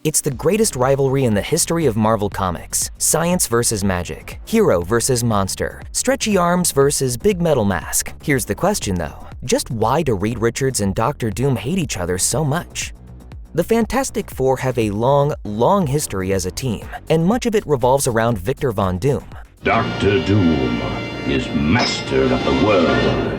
It's the greatest rivalry in the history of Marvel Comics. Science versus magic. Hero versus monster. Stretchy arms versus big metal mask. Here's the question though. Just why do Reed Richards and Dr. Doom hate each other so much? The Fantastic Four have a long history as a team, and much of it revolves around Victor Von Doom. Dr. Doom is master of the world.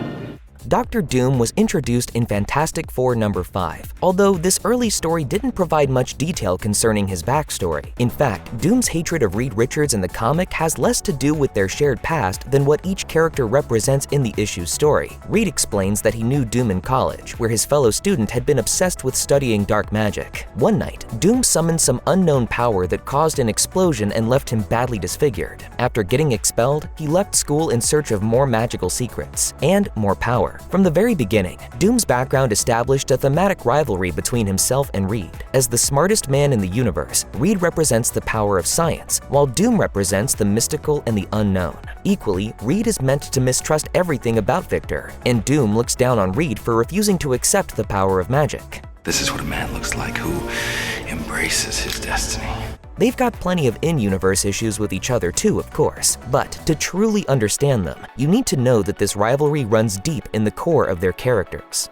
Dr. Doom was introduced in Fantastic Four number 5, although this early story didn't provide much detail concerning his backstory. In fact, Doom's hatred of Reed Richards in the comic has less to do with their shared past than what each character represents in the issue's story. Reed explains that he knew Doom in college, where his fellow student had been obsessed with studying dark magic. One night, Doom summoned some unknown power that caused an explosion and left him badly disfigured. After getting expelled, he left school in search of more magical secrets and more power. From the very beginning, Doom's background established a thematic rivalry between himself and Reed. As the smartest man in the universe, Reed represents the power of science, while Doom represents the mystical and the unknown. Equally, Reed is meant to mistrust everything about Victor, and Doom looks down on Reed for refusing to accept the power of magic. This is what a man looks like who embraces his destiny. They've got plenty of in-universe issues with each other too, of course, but to truly understand them, you need to know that this rivalry runs deep in the core of their characters.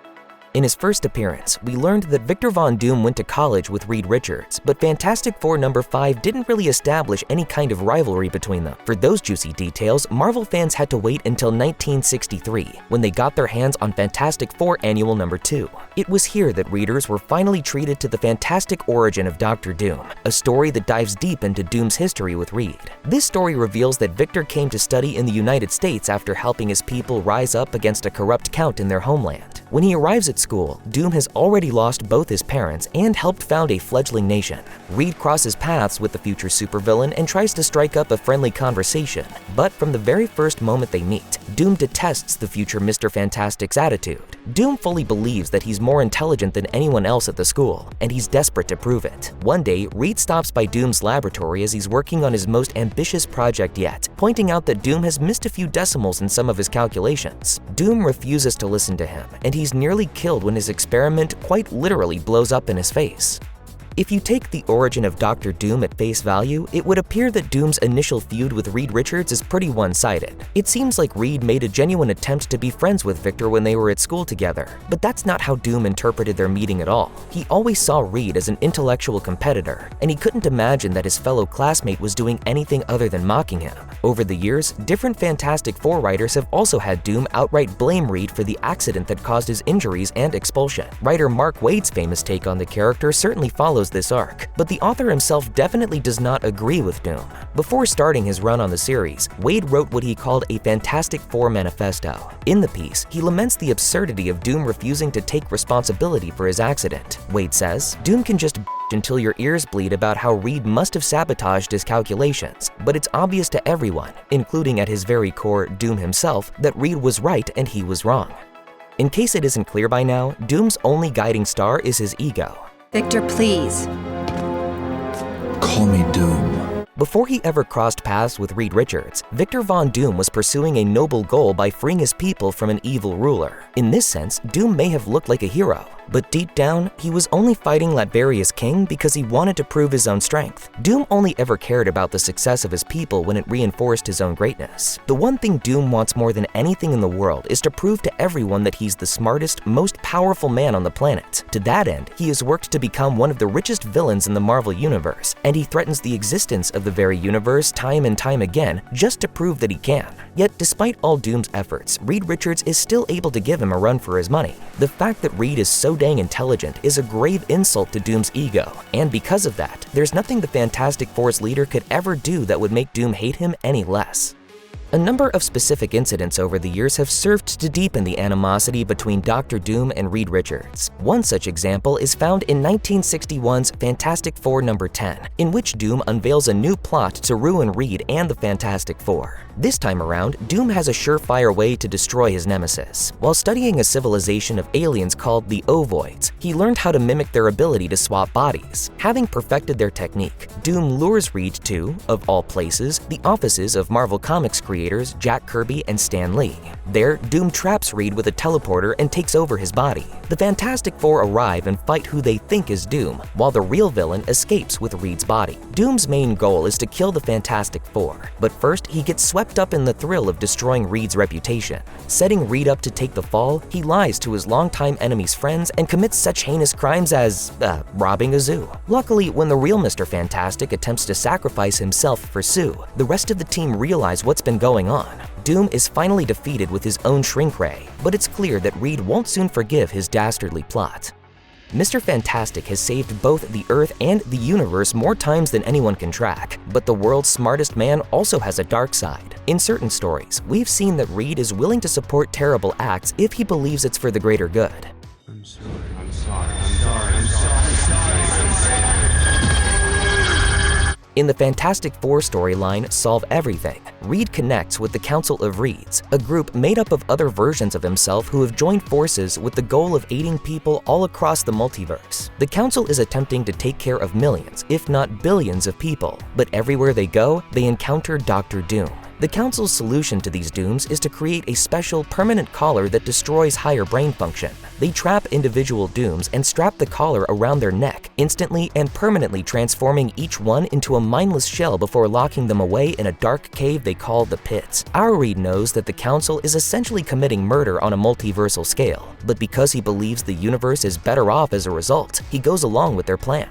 In his first appearance, we learned that Victor Von Doom went to college with Reed Richards, but Fantastic Four number 5 didn't really establish any kind of rivalry between them. For those juicy details, Marvel fans had to wait until 1963, when they got their hands on Fantastic Four Annual number 2. It was here that readers were finally treated to the fantastic origin of Dr. Doom, a story that dives deep into Doom's history with Reed. This story reveals that Victor came to study in the United States after helping his people rise up against a corrupt count in their homeland. When he arrives at school, Doom has already lost both his parents and helped found a fledgling nation. Reed crosses paths with the future supervillain and tries to strike up a friendly conversation, but from the very first moment they meet, Doom detests the future Mr. Fantastic's attitude. Doom fully believes that he's more intelligent than anyone else at the school, and he's desperate to prove it. One day, Reed stops by Doom's laboratory as he's working on his most ambitious project yet, pointing out that Doom has missed a few decimals in some of his calculations. Doom refuses to listen to him, and he's nearly killed when his experiment quite literally blows up in his face. If you take the origin of Dr. Doom at face value, it would appear that Doom's initial feud with Reed Richards is pretty one-sided. It seems like Reed made a genuine attempt to be friends with Victor when they were at school together, but that's not how Doom interpreted their meeting at all. He always saw Reed as an intellectual competitor, and he couldn't imagine that his fellow classmate was doing anything other than mocking him. Over the years, different Fantastic Four writers have also had Doom outright blame Reed for the accident that caused his injuries and expulsion. Writer Mark Waid's famous take on the character certainly follows this arc, but the author himself definitely does not agree with Doom. Before starting his run on the series, Waid wrote what he called a Fantastic Four manifesto. In the piece, he laments the absurdity of Doom refusing to take responsibility for his accident. Waid says, "Doom can just until your ears bleed about how Reed must have sabotaged his calculations, but it's obvious to everyone, including at his very core, Doom himself, that Reed was right and he was wrong." In case it isn't clear by now, Doom's only guiding star is his ego. Victor, please. Call me Doom. Before he ever crossed paths with Reed Richards, Victor Von Doom was pursuing a noble goal by freeing his people from an evil ruler. In this sense, Doom may have looked like a hero, but deep down, he was only fighting Latveria's king because he wanted to prove his own strength. Doom only ever cared about the success of his people when it reinforced his own greatness. The one thing Doom wants more than anything in the world is to prove to everyone that he's the smartest, most powerful man on the planet. To that end, he has worked to become one of the richest villains in the Marvel Universe, and he threatens the existence of the very universe time and time again just to prove that he can. Yet, despite all Doom's efforts, Reed Richards is still able to give him a run for his money. The fact that Reed is so dang intelligent is a grave insult to Doom's ego, and because of that, there's nothing the Fantastic Four's leader could ever do that would make Doom hate him any less. A number of specific incidents over the years have served to deepen the animosity between Dr. Doom and Reed Richards. One such example is found in 1961's Fantastic Four number 10, in which Doom unveils a new plot to ruin Reed and the Fantastic Four. This time around, Doom has a surefire way to destroy his nemesis. While studying a civilization of aliens called the Ovoids, he learned how to mimic their ability to swap bodies. Having perfected their technique, Doom lures Reed to, of all places, the offices of Marvel Comics creators creators Jack Kirby and Stan Lee. There, Doom traps Reed with a teleporter and takes over his body. The Fantastic Four arrive and fight who they think is Doom, while the real villain escapes with Reed's body. Doom's main goal is to kill the Fantastic Four, but first he gets swept up in the thrill of destroying Reed's reputation. Setting Reed up to take the fall, he lies to his longtime enemy's friends and commits such heinous crimes as, robbing a zoo. Luckily, when the real Mr. Fantastic attempts to sacrifice himself for Sue, the rest of the team realize what's been going on. Doom is finally defeated with his own shrink ray, but it's clear that Reed won't soon forgive his dastardly plot. Mr. Fantastic has saved both the Earth and the universe more times than anyone can track, but the world's smartest man also has a dark side. In certain stories, we've seen that Reed is willing to support terrible acts if he believes it's for the greater good. I'm sorry. In the Fantastic Four storyline, Solve Everything, Reed connects with the Council of Reeds, a group made up of other versions of himself who have joined forces with the goal of aiding people all across the multiverse. The Council is attempting to take care of millions, if not billions of people, but everywhere they go, they encounter Dr. Doom. The Council's solution to these dooms is to create a special permanent collar that destroys higher brain function. They trap individual dooms and strap the collar around their neck, instantly and permanently transforming each one into a mindless shell before locking them away in a dark cave they call the Pits. Our Reed knows that the Council is essentially committing murder on a multiversal scale, but because he believes the universe is better off as a result, he goes along with their plan.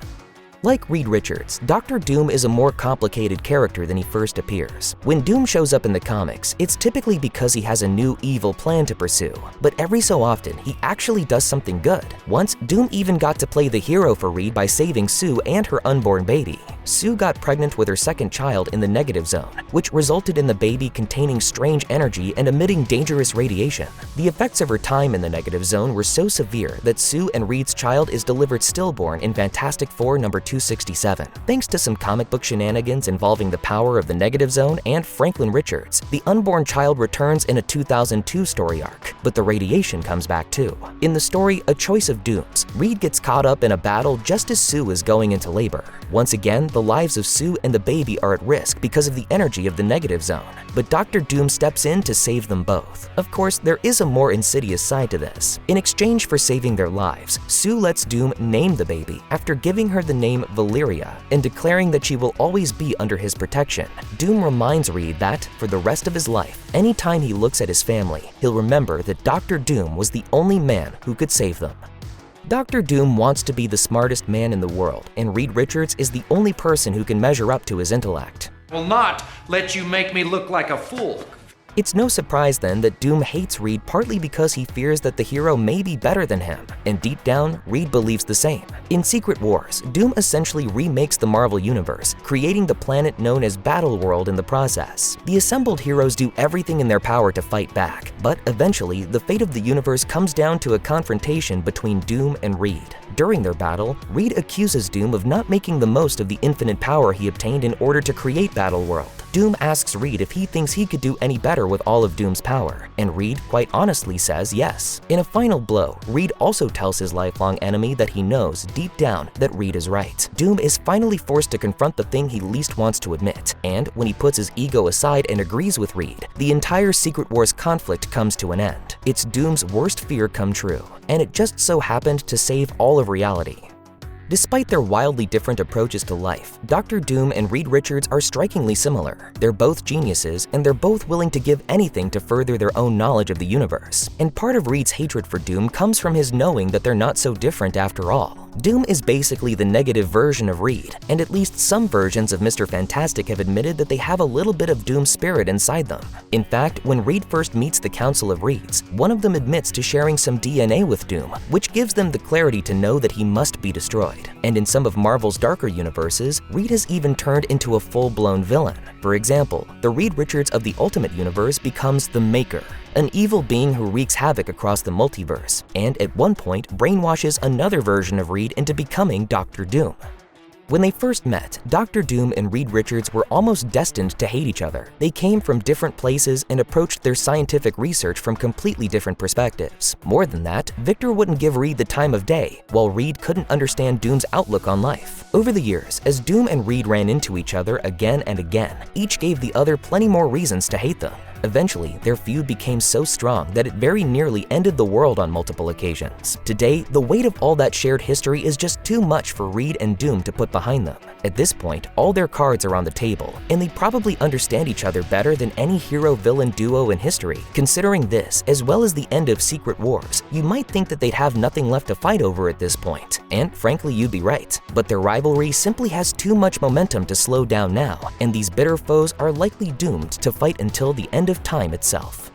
Like Reed Richards, Dr. Doom is a more complicated character than he first appears. When Doom shows up in the comics, it's typically because he has a new evil plan to pursue, but every so often, he actually does something good. Once, Doom even got to play the hero for Reed by saving Sue and her unborn baby. Sue got pregnant with her second child in the negative zone, which resulted in the baby containing strange energy and emitting dangerous radiation. The effects of her time in the negative zone were so severe that Sue and Reed's child is delivered stillborn in Fantastic Four number 267. Thanks to some comic book shenanigans involving the power of the negative zone and Franklin Richards, the unborn child returns in a 2002 story arc, but the radiation comes back too. In the story A Choice of Dooms, Reed gets caught up in a battle just as Sue is going into labor. Once again, the lives of Sue and the baby are at risk because of the energy of the negative zone, but Dr. Doom steps in to save them both. Of course, there is a more insidious side to this. In exchange for saving their lives, Sue lets Doom name the baby after giving her the name Valeria and declaring that she will always be under his protection. Doom reminds Reed that, for the rest of his life, anytime he looks at his family, he'll remember that Dr. Doom was the only man who could save them. Dr. Doom wants to be the smartest man in the world, and Reed Richards is the only person who can measure up to his intellect. Will not let you make me look like a fool. It's no surprise then that Doom hates Reed partly because he fears that the hero may be better than him, and deep down, Reed believes the same. In Secret Wars, Doom essentially remakes the Marvel Universe, creating the planet known as Battleworld in the process. The assembled heroes do everything in their power to fight back, but eventually, the fate of the universe comes down to a confrontation between Doom and Reed. During their battle, Reed accuses Doom of not making the most of the infinite power he obtained in order to create Battleworld. Doom asks Reed if he thinks he could do any better with all of Doom's power, and Reed quite honestly says yes. In a final blow, Reed also tells his lifelong enemy that he knows deep down that Reed is right. Doom is finally forced to confront the thing he least wants to admit, and when he puts his ego aside and agrees with Reed, the entire Secret Wars conflict comes to an end. It's Doom's worst fear come true, and it just so happened to save all of reality. Despite their wildly different approaches to life, Dr. Doom and Reed Richards are strikingly similar. They're both geniuses, and they're both willing to give anything to further their own knowledge of the universe. And part of Reed's hatred for Doom comes from his knowing that they're not so different after all. Doom is basically the negative version of Reed, and at least some versions of Mr. Fantastic have admitted that they have a little bit of Doom's spirit inside them. In fact, when Reed first meets the Council of Reeds, one of them admits to sharing some DNA with Doom, which gives them the clarity to know that he must be destroyed. And in some of Marvel's darker universes, Reed has even turned into a full-blown villain. For example, the Reed Richards of the Ultimate Universe becomes the Maker, an evil being who wreaks havoc across the multiverse, and at one point brainwashes another version of Reed into becoming Dr. Doom. When they first met, Dr. Doom and Reed Richards were almost destined to hate each other. They came from different places and approached their scientific research from completely different perspectives. More than that, Victor wouldn't give Reed the time of day, while Reed couldn't understand Doom's outlook on life. Over the years, as Doom and Reed ran into each other again and again, each gave the other plenty more reasons to hate them. Eventually, their feud became so strong that it very nearly ended the world on multiple occasions. Today, the weight of all that shared history is just too much for Reed and Doom to put behind them. At this point, all their cards are on the table, and they probably understand each other better than any hero-villain duo in history. Considering this, as well as the end of Secret Wars, you might think that they'd have nothing left to fight over at this point. And frankly, you'd be right. But their rivalry simply has too much momentum to slow down now, and these bitter foes are likely doomed to fight until the end of time itself.